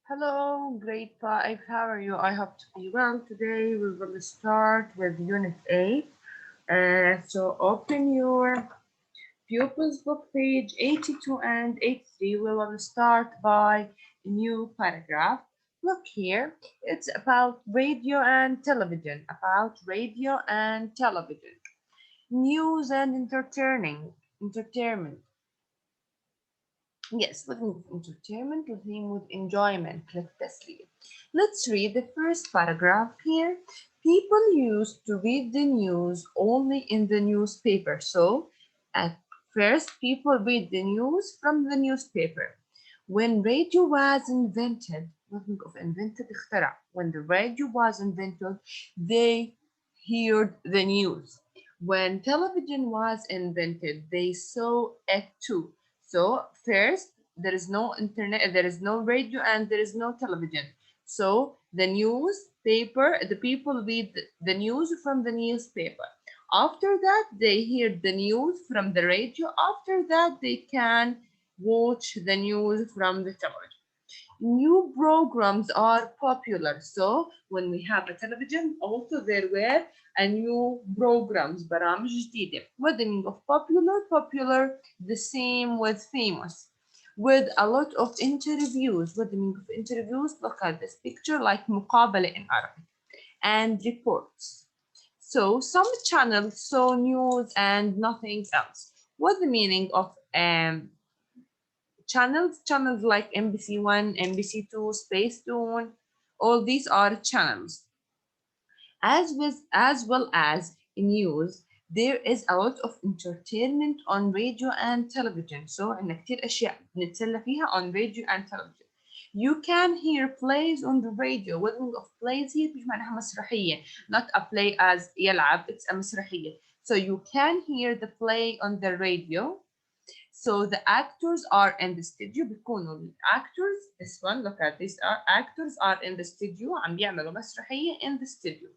Hello, grade 5. How are you? I hope to be well. Today we will start with Unit 8. So open your pupils book page 82 and 83. We will start by a new paragraph. Look here. It's about radio and television. About radio and television. News and entertainment. Yes, with entertainment, listening with enjoyment. Click Tasleem. Let's read the first paragraph here. People used to read the news only in the newspaper. So, at first, people read the news from the newspaper. When radio was invented, nothing of invented, اخترع. When the radio was invented, they heard the news. When television was invented, they saw it too. So first, there is no internet, there is no radio, and there is no television. So the newspaper, the people read the news from the newspaper. After that, they hear the news from the radio. After that, they can watch the news from the television. New programs are popular. So when we have a television, also there were a new programs, برامج جديدة. What the meaning of popular? Popular, the same with famous. With a lot of interviews. What the meaning of interviews? Look at this picture like مقابلة in Arabic. And reports. So some channels saw news and nothing else. What the meaning of channels like NBC1, NBC2, Space Tune, all these are channels. As well as in news, there is a lot of entertainment on radio and television. So عندنا كتير أشياء بنتسلى فيها on radio and television. You can hear plays on the radio. What meaning of plays here مش معناها مسرحية. Not a play as يلعب, it's a مسرحية. So you can hear the play on the radio. So the actors are in the studio. بيكونوا actors, this one, look at this, actors are in the studio عم بيعملوا مسرحية in the studio.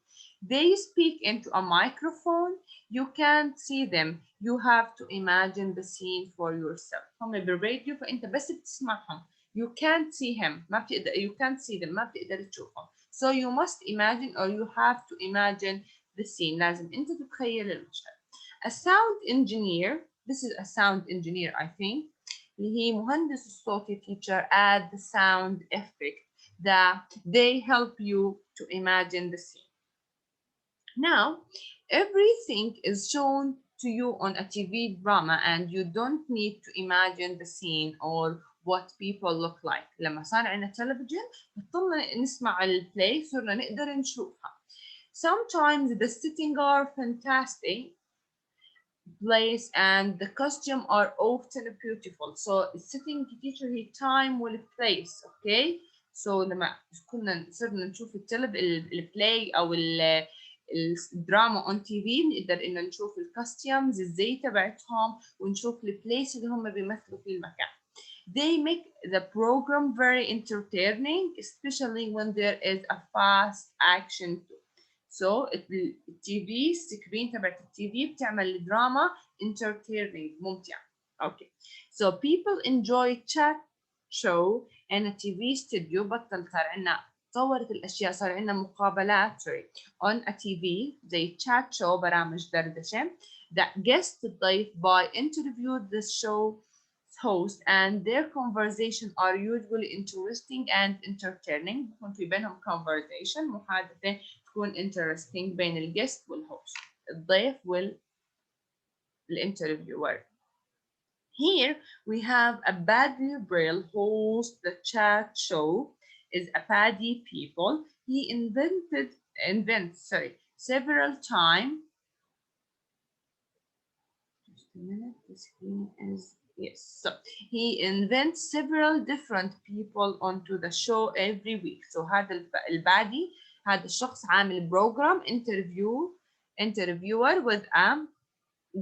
They speak into a microphone. You can't see them. You have to imagine the scene for yourself. هم بالراديو فأنت بس بتسمعهم. You can't see him. ما بتقدر, you can't see them. ما بتقدر تشوفهم. So you must imagine or you have to imagine the scene. لازم أنت تتخيل المشهد. A sound engineer, this is a sound engineer I think, اللي هي مهندس الصوت teacher add the sound effect that they help you to imagine the scene. Now, everything is shown to you on a TV drama and you don't need to imagine the scene or what people look like. لما صار عندنا television بطلنا نسمع البلاي صرنا نقدر نشوفها. Sometimes the setting are fantastic place and the costume are often beautiful. So setting teacher هي time والplace, okay? So لما كنا صرنا نشوف البلاي او الدراما اون تي في بنقدر انه نشوف الكاستيومز الزي تبعتهم ونشوف البليس اللي هم بيمثلوا فيه المكان. They make the program very entertaining, especially when there is a fast action too. So التي في السكرين تبعت التي في بتعمل الدراما entertaining ممتع. Okay. So people enjoy chat show in a TV studio. بطل صار عندنا تطورت الاشياء صار عندنا مقابلات on a TV زي chat show برامج دردشه that guest الضيف by interview the show host and their conversation are usually interesting and entertaining. بكون في بينهم conversation محادثة تكون interesting بين الجست والهوست الضيف والinterviewer. Here we have a Paddy Brill host the chat show is a Paddy people. He invents several times. Just a minute, the screen is yes. So he invents several different people onto the show every week. So هذا البادي هذا الشخص عامل program interviewer with a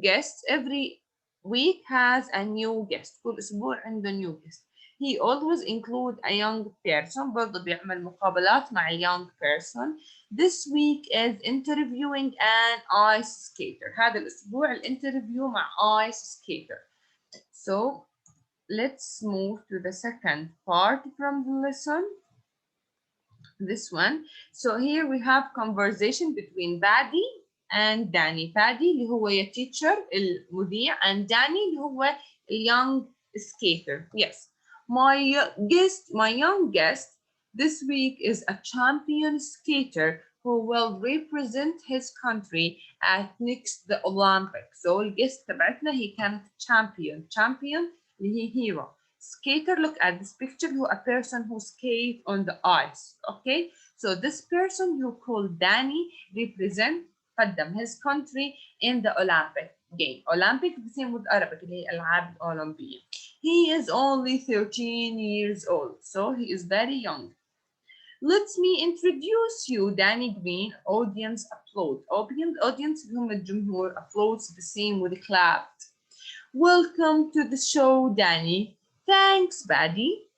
guest every week has a new guest. كل أسبوع عنده new guest. He always include a young person. برضه بيعمل مقابلات مع a young person. This week is interviewing an ice skater. هذا الأسبوع الانترفيو مع ice skater. So let's move to the second part from the lesson. this one. So here we have conversation between Paddy and Danny. Paddy اللي هو يا teacher المذيع and Danny اللي هو young skater. Yes. My young guest this week is a champion skater who will represent his country at next the Olympics. So الجست تبعتنا هي كانت champion اللي هي hero. Skater, look at this picture, who a person who skate on the ice. Okay, so this person you call Danny represent قدم his country in the Olympic game. Olympic the same with Arabic اللي هي الألعاب الأولمبية. He is only 13 years old, so he is very young. Let me introduce you Danny Green. Audience applaud. Audience هم الجمهور applauds the same with clapped. Welcome to the show, Danny. Thanks, Paddy.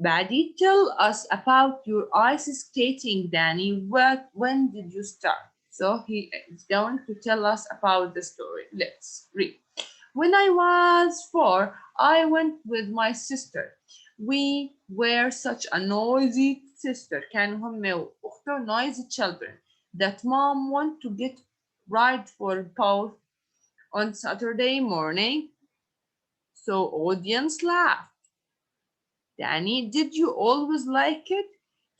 Paddy, tell us about your ice skating, Danny. When did you start? So he is going to tell us about the story. Let's read. When I was 4, I went with my sister. We were such a noisy sister. كانوا هم وأخته noisy children that mom wanted to get right for both on Saturday morning. So audience laughed. Danny, did you always like it?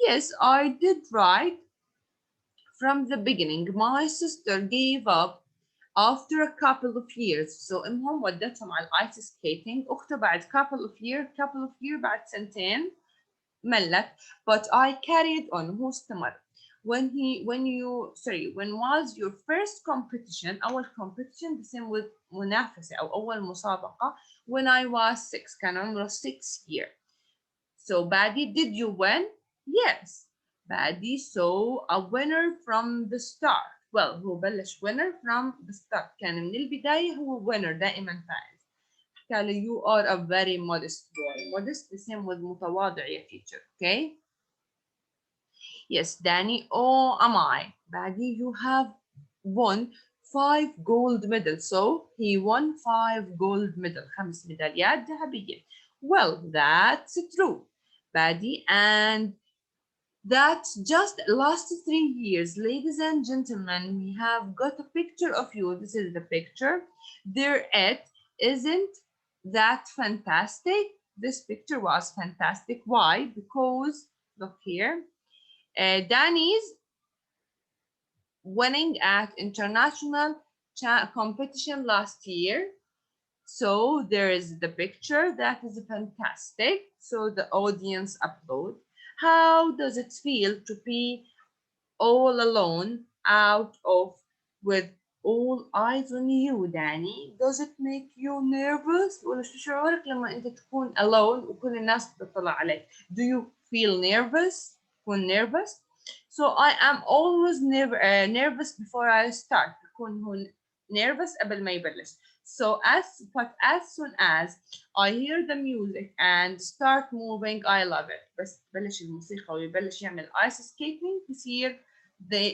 Yes, I did right from the beginning. My sister gave up after a couple of years. So المهم ودتهم على الايس سكيتنج. أخته بعد couple of years بعد سنتين ملت. But I carried on. هو استمر. When was your first competition? أول competition the same with منافسة أو أول مسابقة. When I was 6 كان عمره 6 years. So Paddy, did you win? Yes. Paddy saw a winner from the start. Well, هو بلش winner from the start. كان من البداية هو winner دائما فائز. حكى له you are a very modest boy. Modest the same with متواضع يا teacher. Okay? Yes, Danny. Oh, am I? Paddy, you have won 5 gold medals. So he won 5 gold medals. 5 ميداليات ذهبية. Well, that's true, Paddy, and that's just last 3 years. Ladies and gentlemen, we have got a picture of you. This is the picture. There it isn't that fantastic. This picture was fantastic. Why? Because look here. Danny's winning at international competition last year. So there is the picture. That is fantastic. So the audience applaud. How does it feel to be all alone out of with all eyes on you, Danny? Does it make you nervous? ولا شو شعورك لما أنت تكون alone وكل الناس تطلع عليك? Do you feel nervous? تكون nervous? So I am always nervous before I start. بكون هو nervous قبل ما يبلش. So as soon as I hear the music and start moving, I love it. بس تبلش الموسيقى ويبلش يعمل ice skating بصير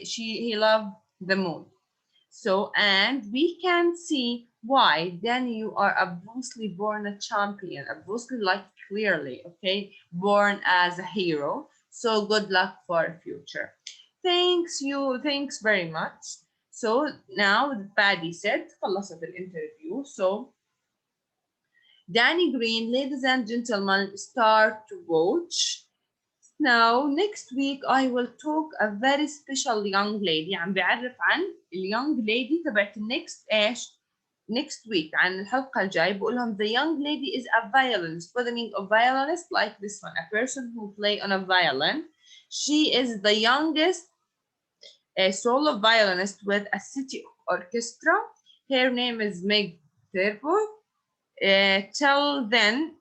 he loved the mood. So, and we can see why. Then you are obviously born a champion, obviously like clearly, okay, born as a hero. So good luck for the future. Thanks very much. So now Paddy said, خلصت الانترفيو. So Danny Green, ladies and gentlemen, start to watch. Now, next week I will talk a very special young lady. عم بعرف عن young lady تبعت next week عن الحلقة الجاي. بقول لهم the young lady is a violinist. What the meaning of violinist? Like this one, a person who play on a violin. She is the youngest solo violinist with a city orchestra. Her name is Meg Turbo. Till then,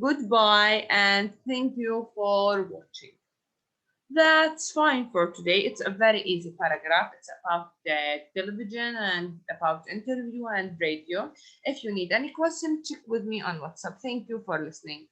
goodbye and thank you for watching. That's fine for today. It's a very easy paragraph. It's about television and about interview and radio. If you need any question, check with me on WhatsApp. Thank you for listening.